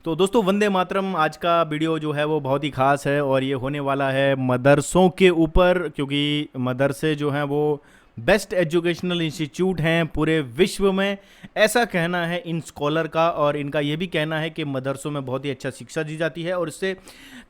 तो दोस्तों वंदे मातरम। आज का वीडियो जो है वो बहुत ही ख़ास है और ये होने वाला है मदरसों के ऊपर, क्योंकि मदरसे जो हैं वो बेस्ट एजुकेशनल इंस्टीट्यूट हैं पूरे विश्व में, ऐसा कहना है इन स्कॉलर का। और इनका ये भी कहना है कि मदरसों में बहुत ही अच्छा शिक्षा दी जाती है और इससे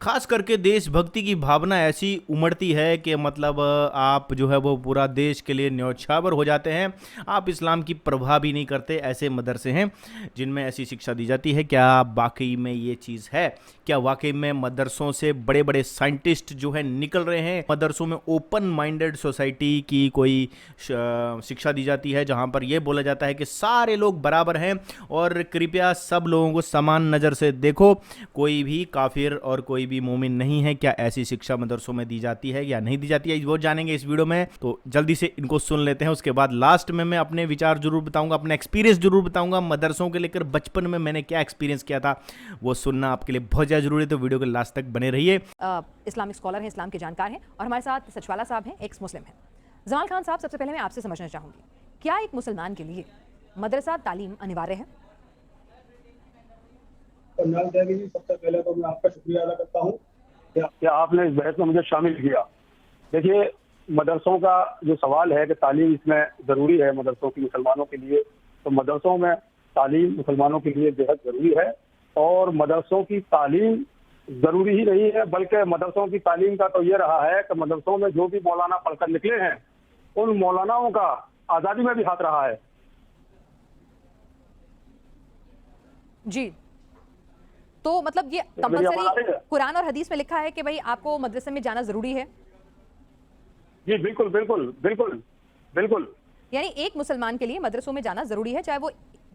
खास करके देशभक्ति की भावना ऐसी उमड़ती है कि मतलब आप जो है वो पूरा देश के लिए न्यौछावर हो जाते हैं। आप इस्लाम की परवाह भी नहीं करते। ऐसे मदरसे हैं जिनमें ऐसी शिक्षा दी जाती है। क्या वाकई में ये चीज़ है? क्या वाकई में मदरसों से बड़े बड़े साइंटिस्ट जो है निकल रहे हैं? मदरसों में ओपन माइंडेड सोसाइटी की कोई शिक्षा दी जाती है जहां पर यह बोला जाता है कि सारे लोग बराबर हैं और कृपया सब लोगों को समान नज़र से देखो, कोई भी काफिर और कोई भी मोमिन नहीं है। क्या ऐसी शिक्षा मदरसों में दी जाती है या नहीं दी जाती है, वो जानेंगे इस वीडियो में। तो जल्दी से इनको सुन लेते हैं, उसके बाद लास्ट में मैं अपने विचार जरूर बताऊंगा, अपना एक्सपीरियंस जरूर बताऊंगा मदरसों के लेकर। बचपन में मैंने क्या एक्सपीरियंस किया था वो सुनना आपके लिए बहुत ज़्यादा जरूरी है, तो वीडियो के लास्ट तक बने रहिए। इस्लामिक स्कॉलर हैं, इस्लाम के जानकार हैं और हमारे साथ सचवाला साहब हैं, एक्स मुस्लिम हैं। जमाल खान साहब, सबसे पहले मैं आपसे समझना चाहूंगी, क्या एक मुसलमान के लिए मदरसा तालीम अनिवार्य है? सबसे पहले तो मैं आपका शुक्रिया अदा करता हूँ कि आपने इस बहस में मुझे शामिल किया। देखिए, मदरसों का जो सवाल है कि तालीम इसमें ज़रूरी है मदरसों की मुसलमानों के लिए, तो मदरसों में तालीम मुसलमानों के लिए बेहद ज़रूरी है। और मदरसों की तालीम ज़रूरी ही नहीं है, बल्कि मदरसों की तालीम का तो ये रहा है कि मदरसों में जो भी मौलाना पढ़कर निकले हैं उन मौलानाओं का आज़ादी में भी हाथ रहा है। जी, तो मतलब ये कंपलसरी कुरान और हदीस में लिखा है कि भाई आपको मदरसे में जाना जरूरी है? जी बिल्कुल बिल्कुल बिल्कुल बिल्कुल। यानी एक मुसलमान के लिए मदरसों में जाना जरूरी है, चाहे वो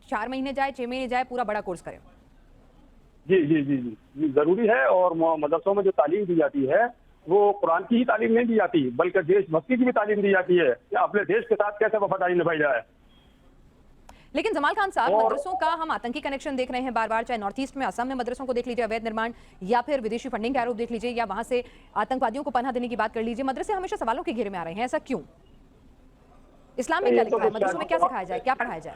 4 महीने जाए, 6 महीने जाए, पूरा बड़ा कोर्स करे। जी जी जी जी जरूरी है। और मदरसों में जो तालीम दी जाती है वो कुरान की ही तालीम नहीं दी जाती, बल्कि देशभक्ति की भी तालीम दी जाती है कि अपने देश के साथ कैसे वफादारी निभाई जाए। लेकिन जमाल खान साहब, मदरसों का हम आतंकी कनेक्शन देख रहे हैं बार बार, चाहे नॉर्थ ईस्ट में असम में मदरसों को देख लीजिए, अवैध निर्माण या फिर विदेशी फंडिंग के आरोप देख लीजिए, या वहां से आतंकवादियों को पनाह देने की बात कर लीजिए। मदरसे हमेशा सवालों के घेरे में आ रहे हैं, ऐसा क्यों? इस्लाम में क्या लिखा है? मदरसों में क्या सिखाया जाए, क्या पढ़ाया जाए?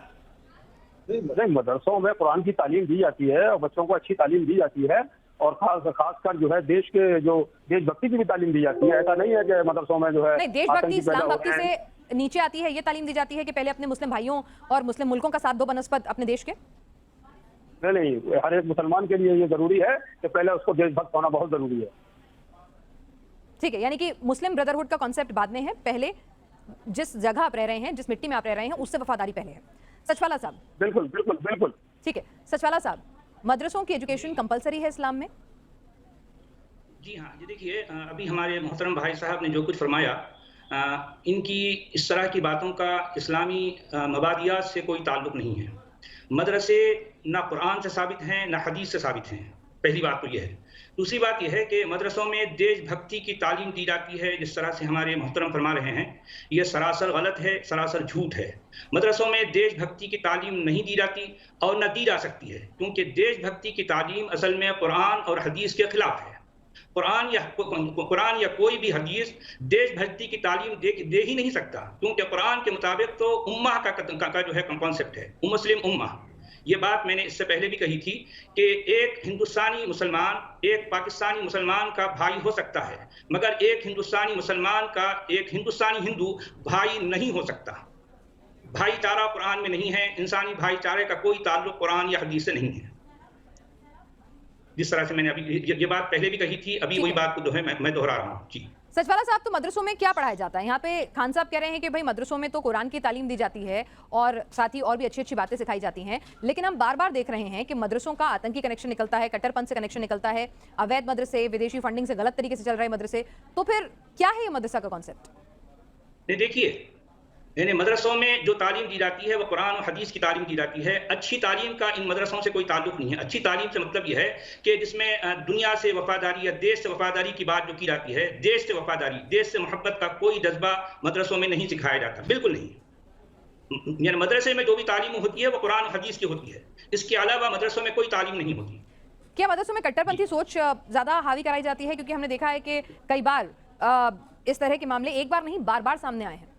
नहीं, मदरसों में कुरान की तालीम दी जाती है और बच्चों को अच्छी तालीम दी जाती है और खासकर जो है देश के जो देशभक्ति की भी तालीम दी जाती है। ऐसा नहीं है कि मदरसों में जो है नहीं, देशभक्ति इस्लाम भक्ति से नीचे आती है, ये तालीम दी जाती है कि पहले अपने मुस्लिम भाइयों और मुस्लिम मुल्कों का साथ दो बनस्पत अपने देश के। नहीं, हर एक मुसलमान के लिए ये जरूरी है कि पहले उसको देशभक्त होना बहुत जरूरी है। ठीक है, यानी कि मुस्लिम ब्रदरहुड का कॉन्सेप्ट बाद में है, पहले जिस जगह आप रह रहे हैं, जिस मिट्टी में आप रह रहे हैं, उससे वफादारी पहले है। सचवाला साहब। बिल्कुल बिल्कुल बिल्कुल। ठीक है, सचवाला साहब, मदरसों की एजुकेशन कंपलसरी है इस्लाम में? जी हाँ, जी देखिए, अभी हमारे मोहतरम भाई साहब ने जो कुछ फरमाया, इनकी इस तरह की बातों का इस्लामी मबादियात से कोई ताल्लुक नहीं है। मदरसे ना कुरान से साबित हैं ना हदीस से साबित हैं, पहली बात तो यह है। दूसरी बात यह है कि मदरसों में देशभक्ति की तालीम दी जाती है, जिस तरह से हमारे मोहतरम फरमा रहे हैं, यह सरासर गलत है, सरासर झूठ है। मदरसों में देशभक्ति की तालीम नहीं दी जाती और न दी जा सकती है, क्योंकि देशभक्ति की तालीम असल में कुरान और हदीस के खिलाफ है। कुरान या कोई भी हदीस देशभक्ति की तालीम दे ही नहीं सकता, क्योंकि कुरान के मुताबिक तो उम्मा का जो है कॉन्सेप्ट है, मुस्लिम उम्मा। ये बात मैंने इससे पहले भी कही थी कि एक हिंदुस्तानी मुसलमान एक पाकिस्तानी मुसलमान का भाई हो सकता है, मगर एक हिंदुस्तानी मुसलमान का एक हिंदुस्तानी हिंदू भाई नहीं हो सकता। भाईचारा कुरान में नहीं है, इंसानी भाईचारे का कोई ताल्लुक कुरान या हदीस से नहीं है। जिस तरह से मैंने अभी ये बात पहले भी कही थी, अभी वही बात को जो है मैं दोहरा रहा हूँ। जी सचवाला साहब, तो मदरसों में क्या पढ़ाया जाता है? यहाँ पे खान साहब कह रहे हैं कि भाई मदरसों में तो कुरान की तालीम दी जाती है और साथ ही और भी अच्छी अच्छी बातें सिखाई जाती हैं, लेकिन हम बार बार देख रहे हैं कि मदरसों का आतंकी कनेक्शन निकलता है, कट्टरपंथ से कनेक्शन निकलता है, अवैध मदरसे, विदेशी फंडिंग से गलत तरीके से चल रहे मदरसे। तो फिर क्या है ये मदरसा का कॉन्सेप्ट? देखिए, यानी मदरसों में जो तालीम दी जाती है वो कुरान और हदीस की तालीम दी जाती है। अच्छी तालीम का इन मदरसों से कोई ताल्लुक नहीं है। अच्छी तालीम से मतलब यह है कि जिसमें दुनिया से वफादारी या देश से वफादारी की बात जो की जाती है, देश से वफादारी, देश से मोहब्बत का कोई जज्बा मदरसों में नहीं सिखाया जाता, बिल्कुल नहीं। यानी मदरसे में जो भी तालीम होती है वो कुरान और हदीस की होती है, इसके अलावा मदरसों में कोई तालीम नहीं होती। क्या मदरसों में कट्टरपंथी सोच ज्यादा हावी कराई जाती है? क्योंकि हमने देखा है कि कई बार इस तरह के मामले एक बार नहीं बार बार सामने आए हैं।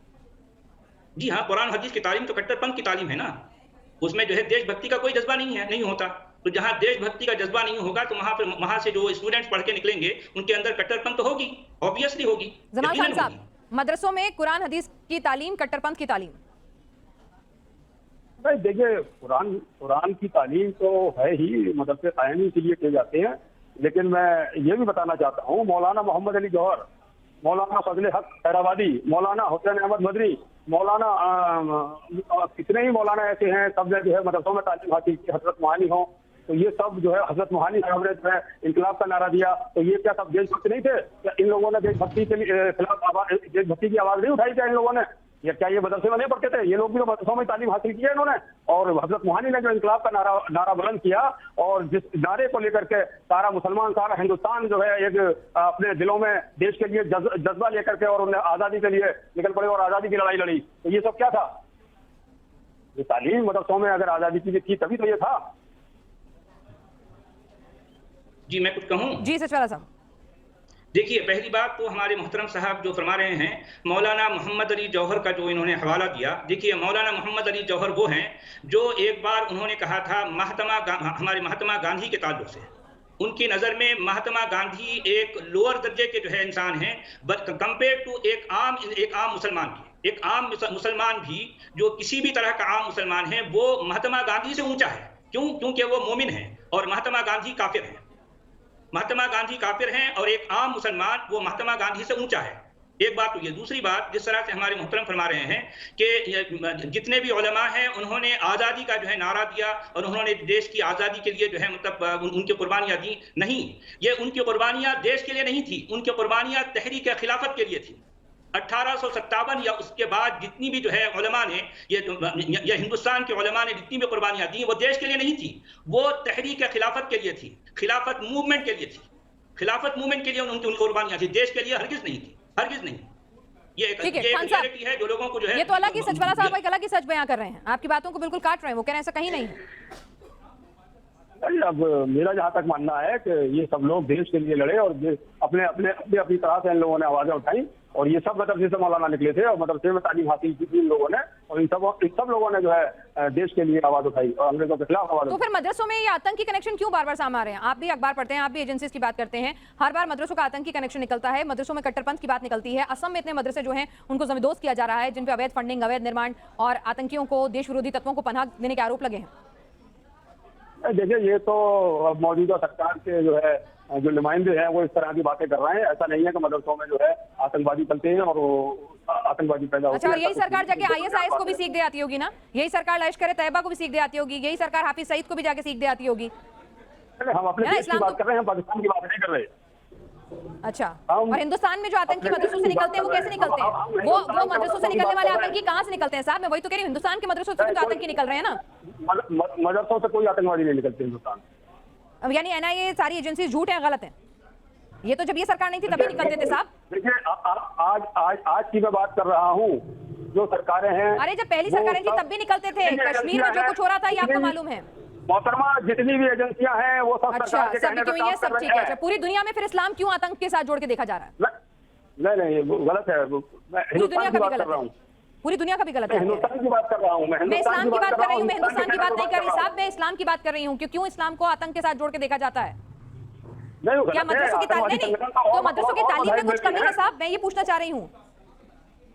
जी हाँ, कुरान हदीस की तालीम तो कट्टरपंथ की तालीम है ना, उसमें जो है देशभक्ति का कोई जज्बा नहीं है, नहीं होता। तो जहां देशभक्ति का जज्बा नहीं होगा तो वहां से जो स्टूडेंट्स पढ़ के निकलेंगे उनके अंदर कट्टरपंथ तो होगी, ऑब्वियसली होगी। जमाल खान यकीनन होगी। साहब, मदरसों में कुरान हदीस की तालीम, कट्टरपंथ की तालीम? भाई देखिए, कुरान की तालीम तो है ही, मदरसे कायम इसीलिए किए जाते हैं। लेकिन मैं ये भी बताना चाहता हूँ, मौलाना मोहम्मद अली जौहर, मौलाना फजले हक खैराबादी, मौलाना हुसैन अहमद मदनी, मौलाना कितने ही मौलाना ऐसे हैं, सब ने जो है मदरसों में तालीम हासिल की। हजरत मोहानी हो तो ये सब जो है, हजरत मोहानी साहब ने जो है इनकलाब का नारा दिया, तो ये क्या सब देशभक्त नहीं थे? क्या इन लोगों ने देशभक्ति के खिलाफ देशभक्ति की आवाज नहीं उठाई क्या इन लोगों ने? या क्या ये मदरसे में नहीं पढ़ते थे? ये लोग भी तो मदरसों में तालीम हासिल की है इन्होंने। और हजरत मोहानी ने जो इनकलाब का नारा बुलंद किया, और जिस नारे को लेकर के सारा मुसलमान, सारा हिंदुस्तान जो है एक अपने दिलों में देश के लिए जज्बा लेकर के और उन्हें आजादी के लिए निकल पड़े और आजादी की लड़ाई लड़ी, तो ये सब क्या था? ये तालीम मदरसों में अगर आजादी की थी तभी तो ये था। जी मैं कुछ कहूँ? जी सचवाला साहब। देखिए, पहली बात तो हमारे मोहतरम साहब जो फरमा रहे हैं, मौलाना मोहम्मद अली जौहर का जो इन्होंने हवाला दिया, देखिए मौलाना मोहम्मद अली जौहर वो हैं जो एक बार उन्होंने कहा था हमारे महात्मा गांधी के ताल्लुक से, उनकी नज़र में महात्मा गांधी एक लोअर दर्जे के जो है इंसान हैं, बट कंपेयर टू एक आम मुसलमान की। एक आम मुसलमान भी जो किसी भी तरह का आम मुसलमान है, वो महात्मा गांधी से ऊंचा है। क्योंकि वो मोमिन है और महात्मा गांधी काफिर हैं। महात्मा गांधी काफिर हैं और एक आम मुसलमान वो महात्मा गांधी से ऊंचा है। एक बात तो ये। दूसरी बात, जिस तरह से हमारे मोहतरम फरमा रहे हैं कि जितने भी उलमा हैं उन्होंने आज़ादी का जो है नारा दिया और उन्होंने देश की आज़ादी के लिए जो है मतलब उनकी कुर्बानियां दी। नहीं, ये उनकी कुर्बानियां देश के लिए नहीं थी, उनकी कुर्बानियां तहरीक खिलाफत के लिए थी। 1857 या उसके बाद जितनी भी जो है उलमा ने ये हिंदुस्तान के उलमा ने जितनी भी कुर्बानियां दी, वो देश के लिए नहीं थी, वो तहरीक खिलाफत के लिए थी, खिलाफत मूवमेंट के लिए थी। खिलाफत मूवमेंट के लिए उनकी कुर्बानियां थी, देश के लिए हरगिज नहीं थी, हरगिज नहीं। ये एक रियलिटी है जो लोगों को जो है, ये तो अलग ही सचवाला साहब एक अलग ही सच बयां कर रहे हैं, आपकी बातों को बिल्कुल काट रहे हैं, वो कह रहे हैं ऐसा कहीं नहीं है। अब मेरा जहाँ तक मानना है कि ये सब लोग देश के लिए लड़े और अपनी तरह से इन लोगों ने आवाजें उठाई, और ये सब मदरसे से मौलाना निकले थे और मदरसे में तालीम हासिल की थी इन लोगों ने, और इन सब लोगों ने जो है देश के लिए आवाज उठाई और अंग्रेजों के खिलाफ आवाज। तो फिर मदरसों में ये आतंकी कनेक्शन क्यों बार बार सामने आ रहे हैं? आप भी अखबार पढ़ते हैं, आप भी एजेंसीज की बात करते हैं, हर बार मदरसों का आतंकी कनेक्शन निकलता है, मदरसों में कट्टरपंथ की बात निकलती है। असम में इतने मदरसे जो हैं उनको जमींदोज किया जा रहा है, जिन पे अवैध फंडिंग, अवैध निर्माण और आतंकियों को, देश विरोधी तत्वों को पनाह देने के आरोप लगे हैं। देखिए, ये तो मौजूदा सरकार के जो है जो नुमाइंदे हैं वो इस तरह की बातें कर रहे हैं। ऐसा नहीं है कि मदरसों में जो है आतंकवादी चलते हैं और आतंकवादी पैदा होती है। अच्छा, और यही सरकार जाके ISIS को भी सीख दे आती होगी ना? यही सरकार लश्कर तैयबा को भी सीख दे आती होगी, यही सरकार हाफिज सईद को भी जाके सीख दे आती होगी। हम अपने देश की बात कर रहे हैं, पाकिस्तान की बात नहीं कर रहे। अच्छा, और हिंदुस्तान में जो आतंकी मदरसों से निकलते हैं वो कैसे निकलते हैं? वो मदरसों से निकलने वाले आतंकी कहाँ से निकलते हैं साहब? मैं वही तो कह रही हूँ, हिंदुस्तान के मदरसों से तो आतंकी निकल रहे हैं ना। मदरसों से कोई आतंकवादी नहीं निकलते हिंदुस्तान। अब यानी NIA सारी एजेंसी झूठ है, गलत है? ये तो जब ये सरकार नहीं थी तभी निकलते थे साहब। देखिए, आज की मैं बात कर रहा हूँ, जो सरकारें हैं। अरे जब पहली सरकारें थी तब भी निकलते थे। कश्मीर में जो कुछ हो रहा था ये आपको मालूम है। मोहतरमा, जितनी भी एजेंसियां हैं वो सब सरकार के कहने पे काम कर रही हैं। अच्छा, पूरी दुनिया में फिर इस्लाम क्यों आतंक के साथ जोड़ के देखा जा रहा है? नहीं, गलत है। मैं हिंदुस्तान की बात कर रहा हूँ। पूरी दुनिया का भी गलत है। हिंदुस्तान की बात कर रहा हूँ मैं इस्लाम की बात कर रही हूँ, मैं हिंदुस्तान की बात नहीं कर रही साहब, मैं इस्लाम की बात कर रही हूँ कि क्यों इस्लाम को आतंक के साथ जोड़ के देखा जाता है? क्या मदरसों की तालीम तो मदरसों की तालीम में कुछ कमी है साहब? मैं ये पूछना चाह रही हूँ।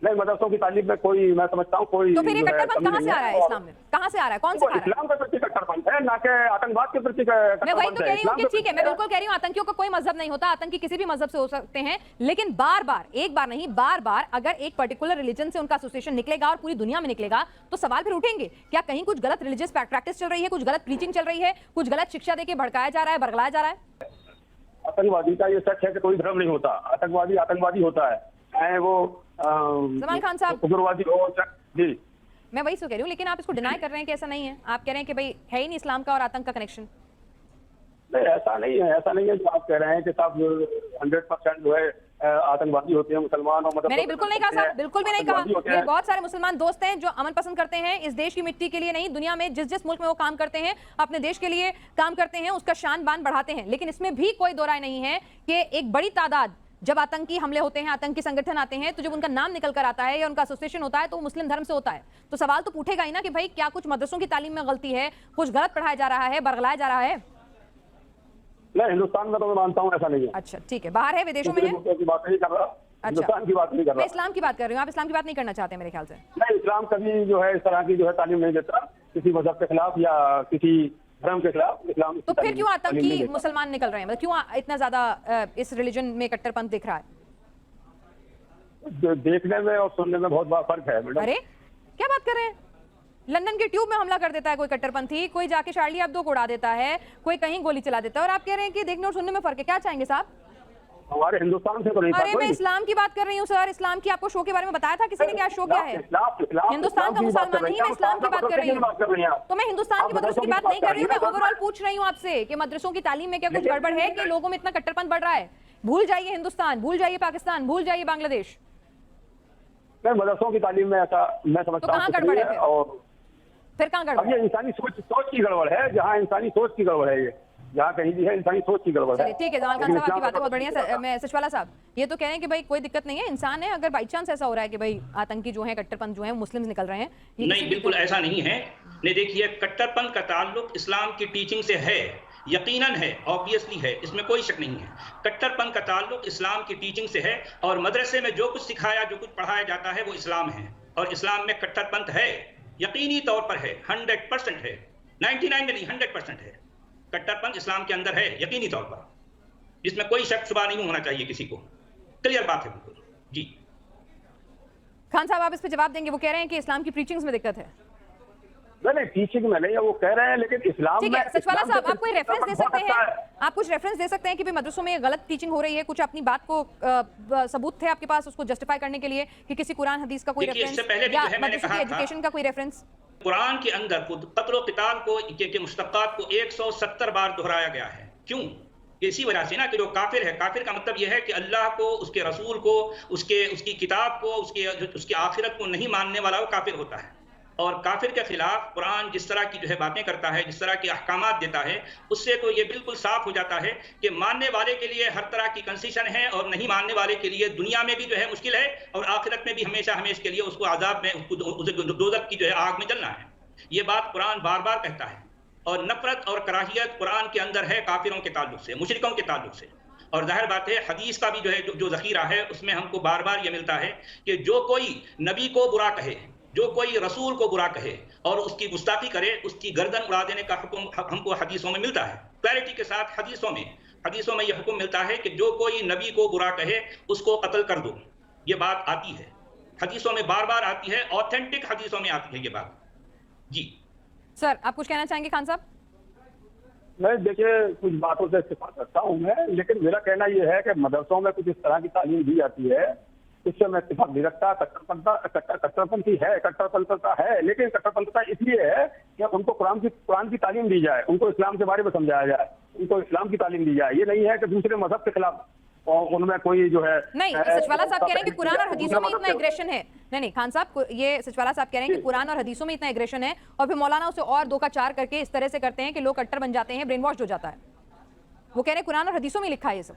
नहीं, मदरसों की तालीम में कोई, मैं समझता हूँ कोई। तो फिर ये कट्टरपंथ कहाँ से आ रहा है इस्लाम में? कहाँ से आ रहा है? कौन सिखा रहा है? इस्लाम के प्रति कट्टरपंथ है, ना कि आतंकवाद के प्रति। मैं वही तो कह रही हूँ कि ठीक है, मैं बिल्कुल कह रही हूँ आतंकियों का कोई मजहब नहीं होता, आतंकी किसी भी मजहब से हो सकते हैं, लेकिन बार बार, एक बार नहीं बार बार अगर एक पर्टिकुलर रिलीजन से उनका एसोसिएशन निकलेगा और पूरी दुनिया में निकलेगा तो सवाल फिर उठेंगे, क्या कहीं कुछ गलत रिलीजियस प्रैक्टिस चल रही है, कुछ गलत प्रीचिंग चल रही है, कुछ गलत शिक्षा देके भड़काया जा रहा है, बरगलाया जा रहा है? आतंकवादी का ये सच है कि कोई धर्म नहीं होता। आतंकवादी होता है, चाहे वो जमाल खान साहब उग्रवादी हो। जी, मैं वही तो कह रही हूँ, लेकिन आप इसको डिनाई कर रहे हैं कि ऐसा नहीं है। आप कह रहे हैं कि भाई है ही नहीं इस्लाम का और आतंक का कनेक्शन। नहीं, ऐसा नहीं है जो आप कह रहे हैं कि साहब 100% जो है आतंकवादी होते हैं मुसलमान। और मैंने बिल्कुल नहीं कहा साहब, बिल्कुल भी नहीं कहा। मेरे बहुत सारे मुसलमान दोस्त हैं जो अमन पसंद करते हैं, इस देश की मिट्टी के लिए नहीं, दुनिया में जिस मुल्क में वो काम करते हैं, अपने देश के लिए काम करते हैं, उसका शान बान बढ़ाते हैं। लेकिन इसमें भी कोई दो राय नहीं है कि एक बड़ी तादाद जब आतंकी हमले होते हैं, आतंकी संगठन आते हैं, तो जब उनका नाम निकल कर आता है या उनका एसोसिएशन होता है तो वो मुस्लिम धर्म से होता है। तो सवाल तो पूछेगा ही ना कि भाई क्या कुछ मदरसों की तालीम में गलती है, कुछ गलत पढ़ाया जा रहा है, बरगलाया जा रहा है? नहीं, हिंदुस्तान में तो मैं मानता हूँ ऐसा नहीं है। अच्छा ठीक है, बाहर है, विदेशों में है? मुद्दों की बात नहीं कर रहा, हिंदुस्तान की बात नहीं कर मैं रहा। इस्लाम की बात कर रही हूँ, आप इस्लाम की बात नहीं करना चाहते मेरे ख्याल से। नहीं, इस्लाम कभी जो है इस तरह की जो है तालीम नहीं देता किसी मजहब के खिलाफ या किसी धर्म के खिलाफ। इस्लाम तो फिर क्यों आतंकी मुसलमान निकल रहे हैं? मतलब क्यों इतना ज्यादा इस रिलीजन में कट्टरपंथ दिख रहा है? देखने में और सुनने में बहुत बड़ा फर्क है मैडम। अरे क्या बात कर रहे हैं? लंदन के ट्यूब में हमला कर देता है कोई कट्टरपंथी, कोई जाके शार्ली एब्दो को उड़ा देता है, कोई कहीं गोली चला देता है, और आप कह रहे हैं कि देखने और सुनने में फर्क है। क्या चाहेंगे साहब? हमारे हिंदुस्तान से तो नहीं। अरे मैं इस्लाम की बात कर रही हूँ सर। इस्लाम की आपको शो के बारे में बताया था किसी ने? क्या शो क्या है? हिंदुस्तान का मुसलमान नहीं, मैं इस्लाम की बात कर रही हूँ। तो मैं हिंदुस्तान के मदरसों की बात नहीं कर रही हूँ, मैं ओवरऑल पूछ रही हूँ आपसे कि मदरसों की तालीम में क्या कुछ गड़बड़ है कि लोगों में इतना कट्टरपंथ बढ़ रहा है? भूल जाइए हिंदुस्तान, भूल जाइए पाकिस्तान, भूल जाइए बांग्लादेश। मदरसों की तालीम में ऐसा मैं समझता हूँ। कहाँ गड़बड़ है और फिर कहाँ गड़बड़? ये इंसानी सोच की गड़बड़ है। जहाँ इंसानी सोच की गड़बड़ है, ये जहाँ कहीं भी है इंसानी सोच की गड़बड़ है। ठीक है जमाल खान साहब, आपकी बातें बहुत बढ़िया है। मैं सचवाला साहब ये तो कह रहे हैं कि भाई कोई दिक्कत नहीं है, इंसान है। अगर बाई चांस ऐसा हो रहा है कि भाई आतंकी जो है, कट्टरपंथ जो है, मुस्लिम्स निकल रहे हैं, नहीं बिल्कुल ऐसा नहीं है। ने देखिए, कट्टरपंथ का ताल्लुक इस्लाम की टीचिंग से है, यकीनन है, ऑब्वियसली है, इसमें कोई शक नहीं है। कट्टरपंथ का ताल्लुक इस्लाम की टीचिंग से है और मदरसे में जो कुछ सिखाया, जो कुछ पढ़ाया जाता है वो इस्लाम है। और इस्लाम में कट्टरपंथ है, यकीनी तौर पर है, 100% है, 99 में नहीं 100% है। कट्टरपंथ इस्लाम के अंदर है यकीनी तौर पर, जिसमें कोई शक शुबा नहीं होना चाहिए किसी को। क्लियर बात है बिल्कुल। जी खान साहब आप इस पे जवाब देंगे? वो कह रहे हैं कि इस्लाम की प्रीचिंग्स में दिक्कत है। नहीं, टीचिंग में नहीं है, वो कह रहे हैं, लेकिन इस्लाम ठीक है सचवाला साहब, आप कोई रेफरेंस दे सकते हैं? आप कुछ रेफरेंस दे सकते हैं कि भाई मदरसों में गलत टीचिंग हो रही है? कुछ अपनी बात को सबूत थे आपके पास उसको जस्टिफाई करने के लिए कि किसी कुरान हदीस का कोई रेफरेंस या मदरसों की एजुकेशन का कोई रेफरेंस? कुरान के अंदर कत्ल और क़िताल को के मुश्तक़ात को 170 बार दोहराया गया है। क्यों? इसी वजह से ना कि जो काफिर है, काफिर का मतलब यह है कि अल्लाह को, उसके रसूल को, उसकी किताब को, उसकी आखिरत को नहीं मानने वाला वो काफिर होता है। और काफिर के खिलाफ कुरान जिस तरह की जो है बातें करता है, जिस तरह के अहकामात देता है, उससे तो ये बिल्कुल साफ हो जाता है कि मानने वाले के लिए हर तरह की कंसेशन है और नहीं मानने वाले के लिए दुनिया में भी जो है मुश्किल है और आखिरत में भी हमेशा हमेशा के लिए उसको आजाब में, उसको दोज़ख की जो है आग में जलना है। ये बात कुरान बार बार कहता है। और नफरत और कराहियत कुरान के अंदर है काफिरों के ताल्लुक से, मुशरिकों के ताल्लुक से। और जाहिर बात है हदीस का भी जो है जो ज़ख़ीरा है उसमें हमको बार बार ये मिलता है कि जो कोई नबी को बुरा कहे, जो कोई रसूल को बुरा कहे और उसकी गुस्ताखी करे, उसकी गर्दन उड़ा देने का हुक्म हमको हदीसों में मिलता है। क्लैरिटी के साथ हदीसों में यह हुक्म मिलता है कि जो कोई नबी को बुरा कहे उसको कत्ल कर दो। ये बात आती है हदीसों में, बार बार आती है, ऑथेंटिक हदीसों में आती है ये बात। जी सर आप कुछ कहना चाहेंगे खान साहब? मैं देखिए कुछ बातों से इत्तेफाक करता हूँ मैं, लेकिन मेरा कहना यह है कि मदरसों में कुछ इस तरह की तालीम दी जाती है, इससे मैं इत्तेफाक नहीं रखता। कट्टरपंथी है, कट्टरपंथता है, लेकिन कट्टरपंथता इसलिए है कि उनको कुरान की तालीम दी जाए, उनको इस्लाम के बारे में समझाया जाए, उनको इस्लाम की तालीम दी जाए। ये नहीं है कि दूसरे मजहब के खिलाफ और उनमें कोई जो है नहीं। सचवाला साहब कह रहे हैं कि कुरान और हदीसों में इतना एग्रेशन है। नहीं खान साहब, ये सचवाला साहब कह रहे हैं कि कुरान और हदीसों में इतना एग्रेशन है और फिर मौलाना उसे और 2 का 4 करके इस तरह से करते हैं कि लोग कट्टर बन जाते हैं, ब्रेन वॉश हो जाता है। वो कह रहे हैं कुरान और हदीसों में लिखा है ये सब।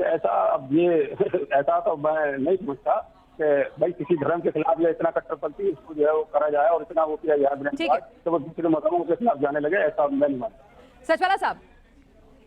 ऐसा तो मैं नहीं समझता कि भाई किसी धर्म के खिलाफ या इतना कट्टरपंथी उसको जो है वो करा जाए और इतना वो किया जाए तो वो दूसरे मजहबों के खिलाफ जाने लगे, ऐसा मैं नहीं मानता। सचवाला साहब,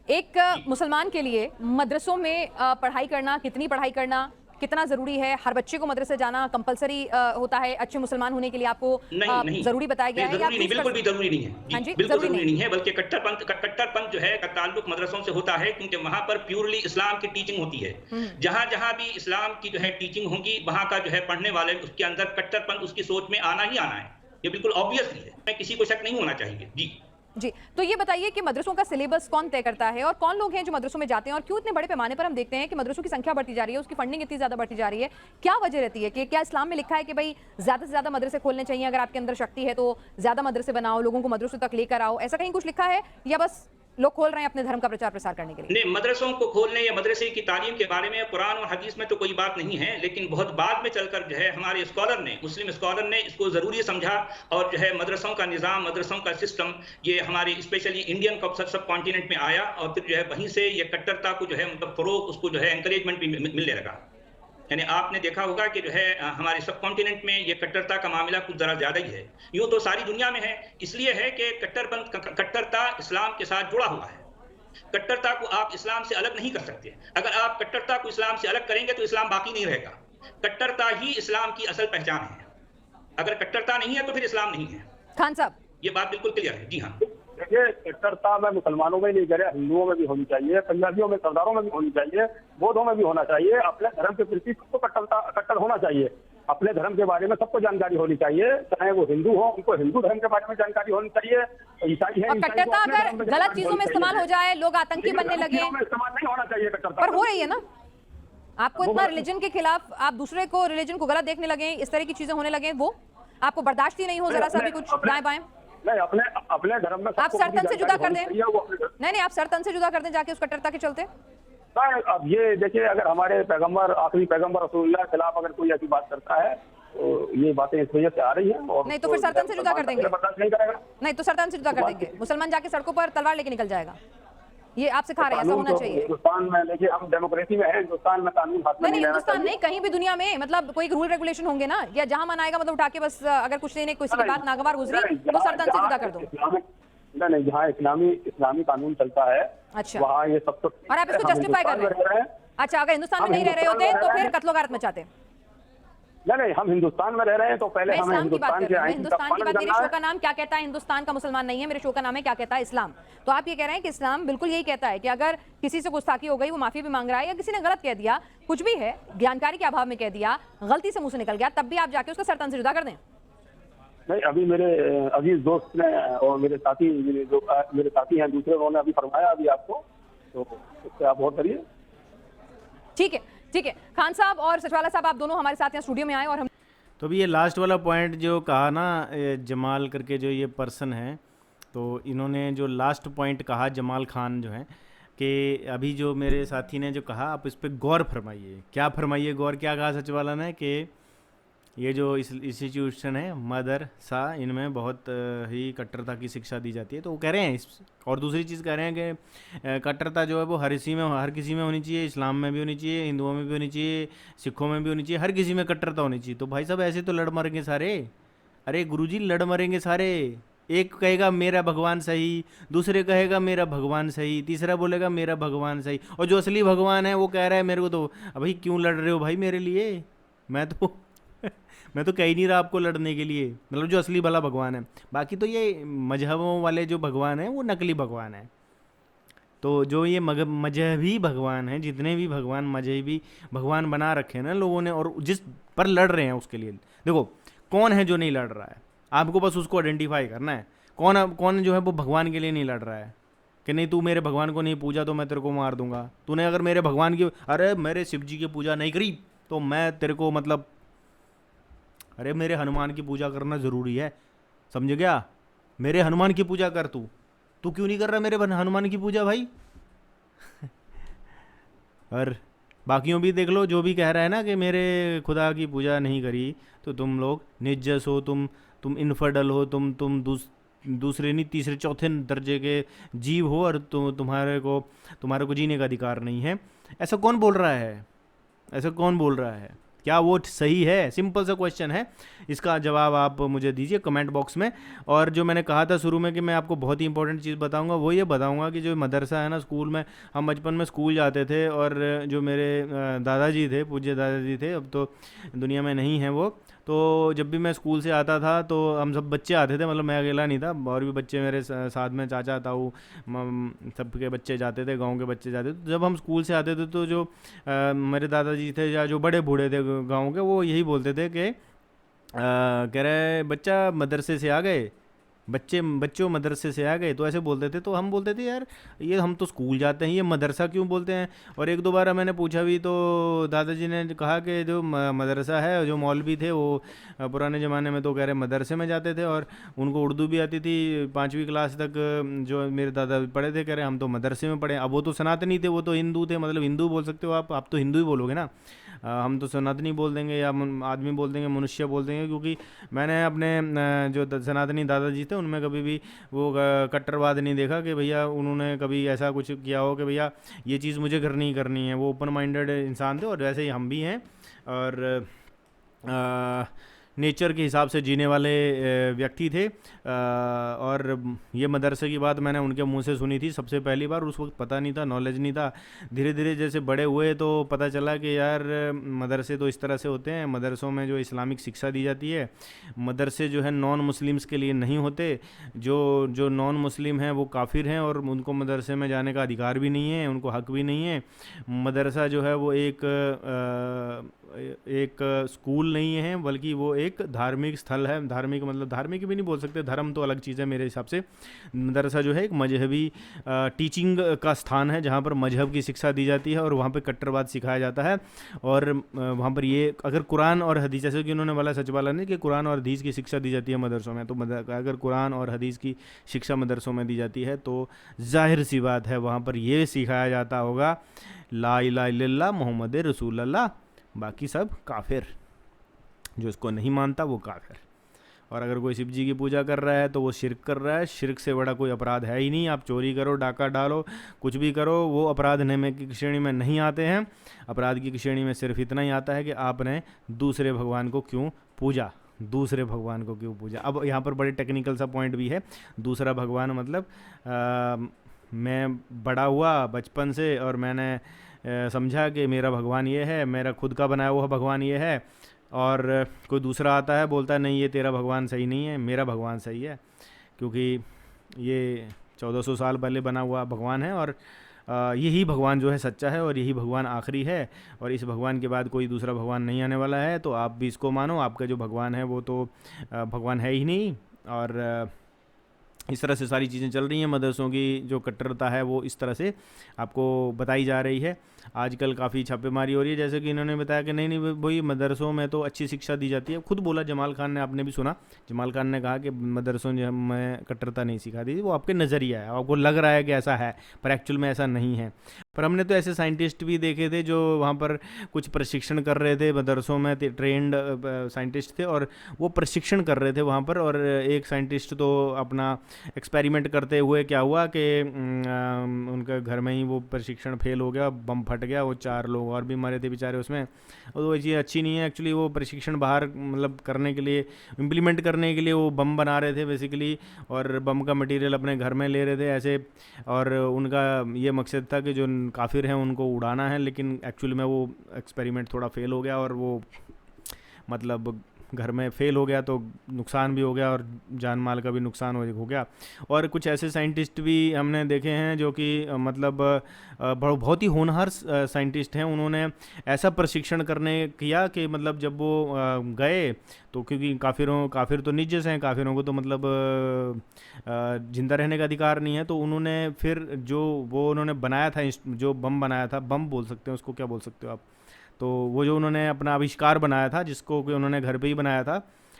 एक मुसलमान के लिए मदरसों में पढ़ाई करना, कितनी पढ़ाई करना कितना जरूरी है? हर बच्चे को मदरसे जाना कंपलसरी होता है अच्छे मुसलमान होने के लिए? आपको नहीं, जरूरी बताया गया है? नहीं, बिल्कुल भी जरूरी नहीं है। हाँ जी, बिल्कुल जरूरी नहीं है, बल्कि कट्टरपंथ जो है का ताल्लुक मदरसों से होता है, क्योंकि वहां पर प्योरली इस्लाम की टीचिंग होती है। जहां जहां भी इस्लाम की जो है टीचिंग होगी, वहां का जो है पढ़ने वाले उसके अंदर कट्टरपंथ उसकी सोच में आना ही आना है। ये बिल्कुल ऑब्वियसली है, मैं किसी को शक नहीं होना चाहिए। जी तो ये बताइए कि मदरसों का सिलेबस कौन तय करता है और कौन लोग हैं जो मदरसों में जाते हैं, और क्यों इतने बड़े पैमाने पर हम देखते हैं कि मदरसों की संख्या बढ़ती जा रही है, उसकी फंडिंग इतनी ज्यादा बढ़ती जा रही है? क्या वजह रहती है? कि क्या इस्लाम में लिखा है कि भाई ज्यादा से ज्यादा मदरसे खोलने चाहिए, अगर आपके अंदर शक्ति है तो ज्यादा मदरसे बनाओ, लोगों को मदरसों तक लेकर आओ, ऐसा कहीं कुछ लिखा है, या बस लोग खोल रहे हैं अपने धर्म का प्रचार प्रसार करने के लिए? नहीं, मदरसों को खोलने या मदरसे की तालीम के बारे में कुरान और हदीस में तो कोई बात नहीं है, लेकिन बहुत बाद में चलकर जो है हमारे स्कॉलर ने, मुस्लिम स्कॉलर ने इसको ज़रूरी समझा और जो है मदरसों का निज़ाम, मदरसों का सिस्टम ये हमारे स्पेशली इंडियन सब कॉन्टिनेंट में आया और फिर जो है वहीं से ये कट्टरता को जो है मतलब फ़रोग़, उसको जो है एनकरेजमेंट भी मिलने लगा। यानी आपने देखा होगा कि जो है हमारे सब कॉन्टिनेंट में ये कट्टरता का मामला कुछ ज़रा ज़्यादा ही है। यूँ तो सारी दुनिया में है, इसलिए है कि कट्टरता इस्लाम के साथ जुड़ा हुआ है। कट्टरता को आप इस्लाम से अलग नहीं कर सकते। अगर आप कट्टरता को इस्लाम से अलग करेंगे तो इस्लाम बाकी नहीं रहेगा। कट्टरता ही इस्लाम की असल पहचान है। अगर कट्टरता नहीं है तो फिर इस्लाम नहीं है। खान साहब, ये बात बिल्कुल क्लियर है। जी हाँ। देखिए, कट्टरता में मुसलमानों में नहीं करे, हिंदुओं में भी होनी चाहिए, पंजाबियों में, सरदारों में भी होनी चाहिए, बौद्धों में भी होना चाहिए। अपने धर्म के प्रति सबको कट्टर होना चाहिए। अपने धर्म के बारे में सबको जानकारी होनी चाहिए, चाहे वो हिंदू हो, उनको हिंदू धर्म के बारे में जानकारी होनी चाहिए। ईसाई है, और कट्टरता अगर गलत चीजों में इस्तेमाल हो जाए, लोग आतंकी बनने लगे, इस्तेमाल नहीं होना चाहिए कट्टरता, पर हो रही है ना। आपको इतना रिलीजन के खिलाफ, आप दूसरे को रिलीजन को गलत देखने लगे, इस तरह की चीजें होने लगे, वो आपको बर्दाश्त ही नहीं हो जरा सा भी कुछ दाएं बाएं? नहीं, अपने धर्म में आप सर तन से जुदा कर दें। नहीं, नहीं, आप सर तन से जुदा कर दें जाके उस कट्टरता के चलते। अब ये देखिए, अगर हमारे पैगंबर, आखिरी पैगंबर रसूलुल्लाह के खिलाफ अगर कोई ऐसी बात करता है तो ये बातें इस वजह से आ रही हैं। और नहीं तो फिर सरतन से जुदा कर देंगे। बर्दाश्त नहीं करेगा। नहीं तो सरतन से जुदा कर देंगे। मुसलमान जाके सड़कों पर तलवार लेके निकल जाएगा। ये आप सिखा रहे हैं, ऐसा होना चाहिए। हिंदुस्तान में देखिए, हम डेमोक्रेसी में है, हिंदुस्तान में कानून हाथ में नहीं, नहीं हिंदुस्तान नहीं, कहीं भी दुनिया में मतलब कोई रूल रेगुलेशन होंगे ना, या जहां मन आएगा मतलब उठा के बस अगर कुछ नहीं किसी की बात नागवार गुजरी तो सरतन से जुदा कर दो। नहीं, जहाँ इस्लामी कानून चलता है, अच्छा, वहाँ ये सब तो। और आप इसको जस्टिफाई कर रहे हैं? अच्छा, अगर हिंदुस्तान में नहीं रह रहे होते तो फिर कत्लो गारत मचाते। नहीं, हम हिंदुस्तान में रह रहे हैं तो पहले हमें हिंदुस्तान के आईन का पालन मेरे करना शो है। का नाम क्या कहता है? हिंदुस्तान का मुसलमान नहीं है, मेरे शो का नाम है क्या कहता है इस्लाम। तो आप ये कह रहे हैं कि इस्लाम बिल्कुल यही कहता है कि अगर किसी से गुस्ताखी हो गई, वो माफी भी मांग रहा है, या किसी ने गलत कह दिया, कुछ भी है, जानकारी के अभाव में कह दिया, गलती से मुंह से निकल गया, तब भी आप जाके उसका सरतन से जुदा कर दें? नहीं, अभी मेरे अजीज दोस्त ने और मेरे साथी हैं दूसरे, उन्होंने अभी फरमाया अभी आपको, तो उससे आप बहुत करिए। ठीक है, ठीक है। खान साहब और सचवाला साहब, आप दोनों हमारे साथ यहाँ स्टूडियो में आए और हम तो अभी ये लास्ट वाला पॉइंट जो कहा ना, जमाल करके जो ये पर्सन है, तो इन्होंने जो लास्ट पॉइंट कहा, जमाल खान जो है, कि अभी जो मेरे साथी ने जो कहा, आप इस पर गौर फरमाइए। क्या फरमाइए गौर? क्या कहा सचवाला ने कि ये जो इस इंस्टीट्यूशन है मदरसा, इनमें बहुत ही कट्टरता की शिक्षा दी जाती है। तो वो कह रहे हैं और दूसरी चीज़ कह रहे हैं कि कट्टरता जो है वो हर किसी में होनी चाहिए, इस्लाम में भी होनी चाहिए, हिंदुओं में भी होनी चाहिए, सिखों में भी होनी चाहिए, हर किसी में कट्टरता होनी चाहिए। तो भाई साहब ऐसे तो लड़ मरेंगे सारे। अरे गुरुजी, लड़ मरेंगे सारे। एक कहेगा मेरा भगवान सही, दूसरे कहेगा मेरा भगवान सही, तीसरा बोलेगा मेरा भगवान सही, और जो असली भगवान है वो कह रहा है मेरे को तो भाई क्यों लड़ रहे हो भाई मेरे लिए? मैं तो कह ही नहीं रहा आपको लड़ने के लिए, मतलब जो असली भला भगवान है। बाकी तो ये मजहबों वाले जो भगवान हैं वो नकली भगवान है। तो जो ये मजहबी भगवान हैं, जितने भी भगवान मजहबी भगवान बना रखे हैं ना लोगों ने, और जिस पर लड़ रहे हैं उसके लिए देखो कौन है जो नहीं लड़ रहा है। आपको बस उसको आइडेंटिफाई करना है, कौन जो है वो भगवान के लिए नहीं लड़ रहा है, कि नहीं तू मेरे भगवान को नहीं पूजा तो मैं तेरे को मार दूंगा। तूने अगर मेरे भगवान की, अरे मेरे शिव जी की पूजा नहीं करी तो मैं तेरे को मतलब, अरे मेरे हनुमान की पूजा करना ज़रूरी है, समझ गया? मेरे हनुमान की पूजा कर। तू क्यों नहीं कर रहा मेरे हनुमान की पूजा भाई? और बाकियों भी देख लो, जो भी कह रहा है ना कि मेरे खुदा की पूजा नहीं करी तो तुम लोग निज्जस हो, तुम इनफर्डल हो, तुम दूसरे नहीं तीसरे चौथे दर्जे के जीव हो, और तुम्हारे को जीने का अधिकार नहीं है। ऐसा कौन बोल रहा है? ऐसा कौन बोल रहा है? क्या वो सही है? सिंपल सा क्वेश्चन है, इसका जवाब आप मुझे दीजिए कमेंट बॉक्स में। और जो मैंने कहा था शुरू में कि मैं आपको बहुत ही इंपॉर्टेंट चीज़ बताऊंगा, वो ये बताऊंगा कि जो मदरसा है ना, स्कूल में, हम बचपन में स्कूल जाते थे, और जो मेरे दादाजी थे, पूज्य दादाजी थे, अब तो दुनिया में नहीं हैं वो, तो जब भी मैं स्कूल से आता था तो हम सब बच्चे आते थे, मतलब मैं अकेला नहीं था, और भी बच्चे मेरे साथ में, चाचा ताऊ सबके बच्चे जाते थे, गांव के बच्चे जाते थे। तो जब हम स्कूल से आते थे तो जो मेरे दादाजी थे या जो बड़े बूढ़े थे गांव के, वो यही बोलते थे कि कह रहे बच्चा मदरसे से आ गए, बच्चों मदरसे से आ गए तो ऐसे बोलते थे, तो हम बोलते थे यार ये हम तो स्कूल जाते हैं, ये मदरसा क्यों बोलते हैं। और एक दो बार मैंने पूछा भी तो दादाजी ने कहा कि जो मदरसा है, जो मौलवी थे वो पुराने ज़माने में तो कह रहे मदरसे में जाते थे और उनको उर्दू भी आती थी 5वीं क्लास तक, जो मेरे दादा पढ़े थे, कह रहे हम तो मदरसे में पढ़े। अब वो तो सनातनी थे, वो तो हिंदू थे, मतलब हिंदू बोल सकते हो आप तो हिंदू ही बोलोगे ना। हम तो सनातनी बोल देंगे या आदमी बोल देंगे, मनुष्य बोल देंगे, क्योंकि मैंने अपने जो सनातनी दादाजी थे उनमें कभी भी वो कट्टरवाद नहीं देखा कि भैया उन्होंने कभी ऐसा कुछ किया हो कि भैया ये चीज़ मुझे करनी ही करनी है। वो ओपन माइंडेड इंसान थे और वैसे ही हम भी हैं, और नेचर के हिसाब से जीने वाले व्यक्ति थे। और ये मदरसे की बात मैंने उनके मुंह से सुनी थी सबसे पहली बार, उस वक्त पता नहीं था, नॉलेज नहीं था। धीरे धीरे जैसे बड़े हुए तो पता चला कि यार मदरसे तो इस तरह से होते हैं, मदरसों में जो इस्लामिक शिक्षा दी जाती है, मदरसे जो है नॉन मुस्लिम्स के लिए नहीं होते। जो नॉन मुस्लिम हैं वो काफिर हैं और उनको मदरसे में जाने का अधिकार भी नहीं है, उनको हक भी नहीं है। मदरसा जो है वो एक स्कूल नहीं है, बल्कि वो एक धार्मिक स्थल है। धार्मिक मतलब धार्मिक भी नहीं बोल सकते, धर्म तो अलग चीज़ है मेरे हिसाब से। मदरसा जो है एक मजहबी टीचिंग का स्थान है, जहाँ पर मजहब की शिक्षा दी जाती है और वहाँ पे कट्टरवाद सिखाया जाता है। और वहाँ पर ये अगर कुरान और हदीस, जैसे कि उन्होंने बोला सच वाला नहीं कि कुरान और हदीस की शिक्षा दी जाती है मदरसों में, तो अगर कुरान और हदीस की शिक्षा मदरसों में दी जाती है तो जाहिर सी बात है वहाँ पर ये सिखाया जाता होगा ला इलाहा इल्लल्लाह मोहम्मद रसूलुल्लाह, बाकी सब काफिर। जो इसको नहीं मानता वो काफिर। और अगर कोई शिव जी की पूजा कर रहा है तो वो शिर्क कर रहा है। शिर्क से बड़ा कोई अपराध है ही नहीं। आप चोरी करो, डाका डालो, कुछ भी करो, वो अपराध में की श्रेणी में नहीं आते हैं। अपराध की श्रेणी में सिर्फ इतना ही आता है कि आपने दूसरे भगवान को क्यों पूजा, दूसरे भगवान को क्यों पूजा। अब यहाँ पर बड़े टेक्निकल सा पॉइंट भी है। दूसरा भगवान मतलब मैं बड़ा हुआ बचपन से और मैंने समझा कि मेरा भगवान ये है, मेरा खुद का बनाया हुआ भगवान ये है, और कोई दूसरा आता है बोलता है नहीं ये तेरा भगवान सही नहीं है, मेरा भगवान सही है, क्योंकि ये 1400 साल पहले बना हुआ भगवान है और यही भगवान जो है सच्चा है और यही भगवान आखिरी है और इस भगवान के बाद कोई दूसरा भगवान नहीं आने वाला है। तो आप भी इसको मानो, आपका जो भगवान है वो तो भगवान है ही नहीं। और इस तरह से सारी चीज़ें चल रही हैं। मदरसों की जो कट्टरता है वो इस तरह से आपको बताई जा रही है। आजकल काफ़ी छापेमारी हो रही है, जैसे कि इन्होंने बताया कि नहीं नहीं भाई मदरसों में तो अच्छी शिक्षा दी जाती है। खुद बोला जमाल खान ने, आपने भी सुना, जमाल खान ने कहा कि मदरसों में कट्टरता नहीं सिखा दी। वो आपके नज़रिया है, आपको लग रहा है कि ऐसा है, पर एक्चुअल में ऐसा नहीं है। पर हमने तो ऐसे साइंटिस्ट भी देखे थे जो वहाँ पर कुछ प्रशिक्षण कर रहे थे, मदरसों में ट्रेंड साइंटिस्ट थे और वो प्रशिक्षण कर रहे थे वहाँ पर। और एक साइंटिस्ट तो अपना एक्सपेरिमेंट करते हुए क्या हुआ कि उनका घर में ही वो प्रशिक्षण फेल हो गया, बम फट गया, वो 4 लोग और भी मरे थे बेचारे उसमें। और वो चीज़ अच्छी नहीं है एक्चुअली। वो प्रशिक्षण बाहर मतलब करने के लिए, इम्प्लीमेंट करने के लिए वो बम बना रहे थे बेसिकली, और बम का मटेरियल अपने घर में ले रहे थे ऐसे, और उनका ये मकसद था कि जो काफिर हैं उनको उड़ाना है। लेकिन एक्चुअली में वो एक्सपेरिमेंट थोड़ा फेल हो गया और वो मतलब घर में फेल हो गया तो नुकसान भी हो गया और जान माल का भी नुकसान हो गया। और कुछ ऐसे साइंटिस्ट भी हमने देखे हैं जो कि मतलब बहुत ही होनहार साइंटिस्ट हैं। उन्होंने ऐसा प्रशिक्षण करने किया कि मतलब जब वो गए तो, क्योंकि काफिर तो निज्जस हैं, काफिरों को तो मतलब जिंदा रहने का अधिकार नहीं है, तो उन्होंने फिर जो वो उन्होंने बनाया था, जो बम बनाया था, बम बोल सकते हैं उसको, क्या बोल सकते हो आप, तो वो जो उन्होंने अपना आविष्कार बनाया था, जिसको कि उन्होंने घर पे ही बनाया था,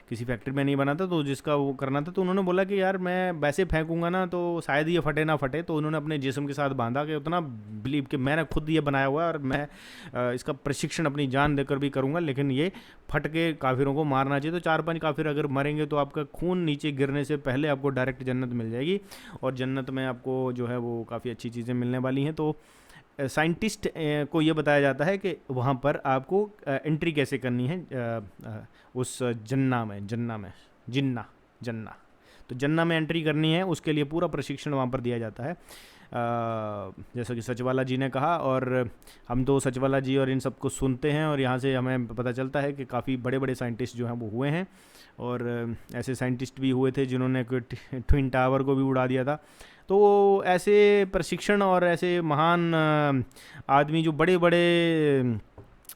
किसी फैक्ट्री में नहीं बना था, तो जिसका वो करना था, तो उन्होंने बोला कि यार मैं वैसे फेंकूंगा ना तो शायद ये फटे ना फटे। तो उन्होंने अपने जिस्म के साथ बांधा कि उतना बिलीव कि मैंने खुद ये बनाया हुआ है और मैं इसका प्रशिक्षण अपनी जान देकर भी करूंगा, लेकिन ये फट के काफिरों को मारना चाहिए। तो 4-5 काफिर अगर मरेंगे तो आपका खून नीचे गिरने से पहले आपको डायरेक्ट जन्नत मिल जाएगी, और जन्नत में आपको जो है वो काफ़ी अच्छी चीज़ें मिलने वाली हैं। तो साइंटिस्ट को ये बताया जाता है कि वहाँ पर आपको एंट्री कैसे करनी है उस जन्ना तो जन्ना में एंट्री करनी है, उसके लिए पूरा प्रशिक्षण वहाँ पर दिया जाता है। जैसा कि सचवाला जी ने कहा, और हम तो सचवाला जी और इन सबको सुनते हैं और यहाँ से हमें पता चलता है कि काफ़ी बड़े बड़े साइंटिस्ट जो हैं वो हुए हैं। और ऐसे साइंटिस्ट भी हुए थे जिन्होंने ट्विन टावर को भी उड़ा दिया था। तो ऐसे प्रशिक्षण और ऐसे महान आदमी जो बड़े बड़े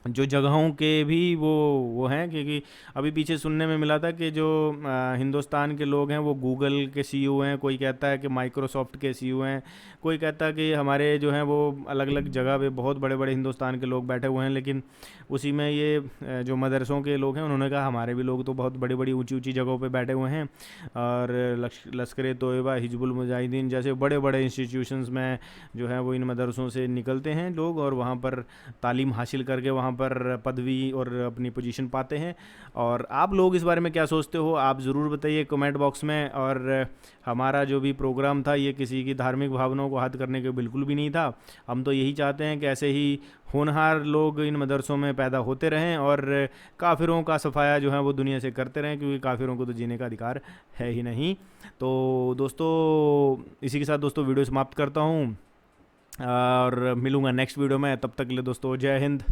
जो जगहों के भी वो हैं, क्योंकि अभी पीछे सुनने में मिला था कि जो हिंदुस्तान के लोग हैं वो गूगल के सीईओ हैं, कोई कहता है कि माइक्रोसॉफ्ट के सीईओ हैं, कोई कहता है कि हमारे जो हैं वो अलग अलग जगह पे बहुत बड़े बड़े हिंदुस्तान के लोग बैठे हुए हैं। लेकिन उसी में ये जो मदरसों के लोग हैं उन्होंने कहा हमारे भी लोग तो बहुत बड़ी बड़ी ऊंची ऊंची जगहों पे बैठे हुए हैं, और लश्कर तोयबा, हिजबुल मुजाहिदीन जैसे बड़े बड़े इंस्टीट्यूशंस में जो है वो इन मदरसों से निकलते हैं लोग, और वहाँ पर तालीम हासिल करके वहाँ पर पदवी और अपनी पोजीशन पाते हैं। और आप लोग इस बारे में क्या सोचते हो, आप ज़रूर बताइए कमेंट बॉक्स में। और हमारा जो भी प्रोग्राम था ये किसी की धार्मिक भावनाओं को हद करने के बिल्कुल भी नहीं था। हम तो यही चाहते हैं कि ऐसे ही होनहार लोग इन मदरसों में पैदा होते रहें और काफिरों का सफाया जो है वो दुनिया से करते रहें, क्योंकि काफिरों को तो जीने का अधिकार है ही नहीं। तो दोस्तों इसी के साथ दोस्तों वीडियो समाप्त करता हूँ और मिलूँगा नेक्स्ट वीडियो में। तब तक के लिए दोस्तों जय हिंद।